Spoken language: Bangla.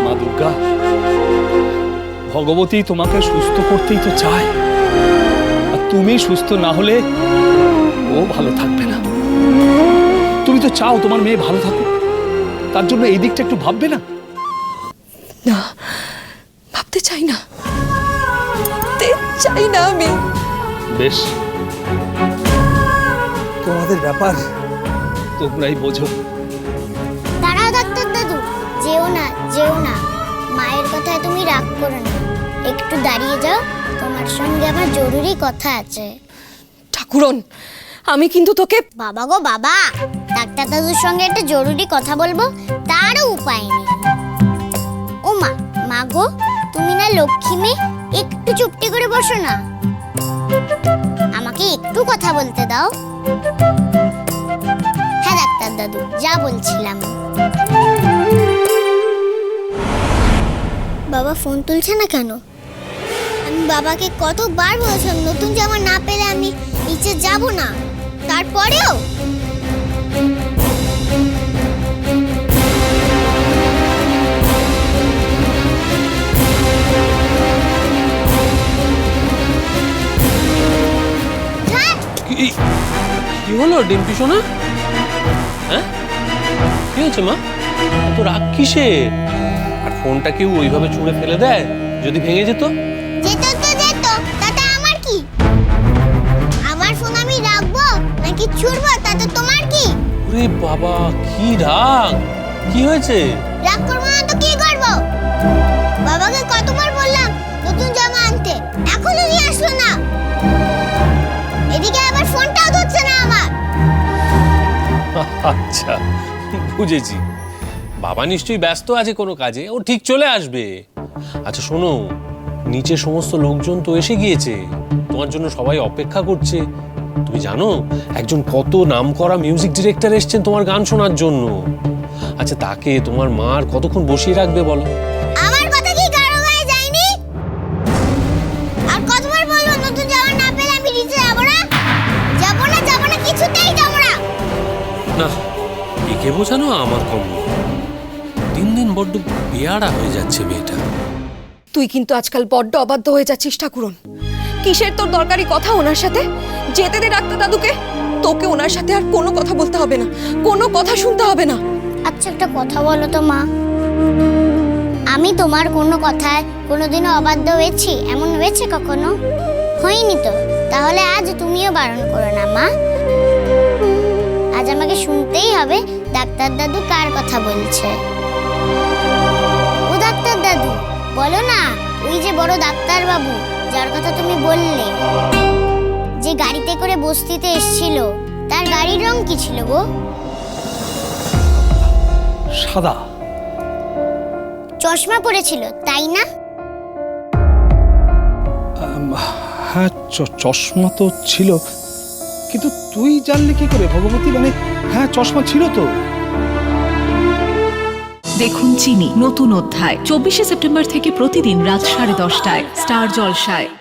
মা দুর্গা, ভগবতী তোমাকে সুস্থ করতেই তো চায়, আর তুমি সুস্থ না হলে ও ভালো থাকবে না। তুমি তো চাও তোমার মেয়ে ভালো থাকুক, তার জন্য এই দিকটা একটু ভাববে না? না, ভাবতে চাই না, ভাবতে চাই না আমি। বেশ, তোমাদের ব্যাপার তোমরাই বোঝো। দাঁড়াও ডাক্তার দাদু, যেও না যেও না, মায়ের কথায় তুমি রাগ করো না, একটু দাঁড়িয়ে যাও, তোমার সঙ্গে আমার জরুরি কথা আছে। ঠাকুরন, আমি কিন্তু তোকে। বাবা গো বাবা, ডাক্তার দাদুর সঙ্গে একটা জরুরি কথা বলবো, তারও উপায় নেই। ও মা, মা গো, তুমি না লক্ষ্মী মেয়ে, একটু চুপটি করে বসো না, আমাকে একটু কথা বলতে দাও। হ্যাঁ ডাক্তার দাদু, যা বলছিলাম। বাবা ফোন তুলছে না কেন? আমি বাবাকে কতবার বলেছিলাম নতুন জামা না পেলে আমি নিচে যাব না, তারপরেও কি হলো ডিম্পি সোনা? হ্যাঁ, কি হয়েছে মা? তো রাগ কিসে? আর ফোনটা কেউ ওইভাবে ছুঁড়ে ফেলে দেয়? যদি ভেঙে যেত? যেত তো যেত, তাতে আমার কি? আমার ফোন আমি রাখবো নাকি ছুঁড়বো তাতে তোমার কি? ওরে বাবা, কি রাগ! কি হয়েছে? রাগ করবো না তো কি করবো? বাবাকে কতবার বললাম নতুন জামা আনতে, এখনো নিয়ে আসলো না। এদিকে আবার ফোনটাও ধরছে না আমার। আচ্ছা, বুঝেছি। বাবা নিশ্চয়ই ব্যস্ত আছে কোনো কাজে, ও ঠিক চলে আসবে। আচ্ছা শোনো, নিচে সমস্ত লোকজন তো এসে গিয়েছে, তোমার জন্য সবাই অপেক্ষা করছে। তুমি জানো একজন কত নামকরা মিউজিক ডিরেক্টর এসেছেন তোমার গান শোনার জন্য। আচ্ছা তাকে তোমার মা আর কতক্ষণ বসিয়ে রাখবে বলো? আমার কথা কি কারো গায়ে যায়নি? আর কতবার বলবো নতুন জামা না পেলে আমি নিচে যাবো না, যাবো না, যাবো না, কিছুতেই যাবো না। না, একে বোঝানো আমার কম নয়। দিন দিন বড্ড বেয়াড়া হয়ে যাচ্ছে মেয়েটা। তুই কিন্তু আজকাল বড্ড অবাধ্য হয়ে যাচ্ছিস ঠাকুরন। কিসের তোর দরকারি কথা ওনার সাথে? যেতে দে ডাক্তার দাদুকে, তোকে ওনার সাথে আর কোনো কথা বলতে হবে না, কোনো কথা শুনতে হবে না। আচ্ছা একটা কথা বলো তো মা, আমি তোমার কোনো কথায় কোনোদিনও অবাধ্য হয়েছি? এমন হয়েছে কখনো? হয়নি তো, তাহলে আজ তুমিও বারণ করো না মা। আজ আমাকে শুনতেই হবে ডাক্তার দাদু কার কথা বলছে। ও ডাক্তার দাদু, বলো না, ওই যে বড় ডাক্তার বাবু যার কথা তুমি বললে, যে গাড়িতে করে বস্তিতে এসেছিল, তার গাড়ির রং কি ছিল গো? সাদা। চশমা পরেছিল তাই না? হ্যাঁ, চশমা তো ছিল, কিন্তু তুই জানলি কি করে ভগবতী? মানে হ্যাঁ, চশমা ছিল তো। দেখুন চিনি নতুন অধ্যায় 24শে সেপ্টেম্বর থেকে প্রতিদিন রাত 10:30টায় স্টার জলসায়।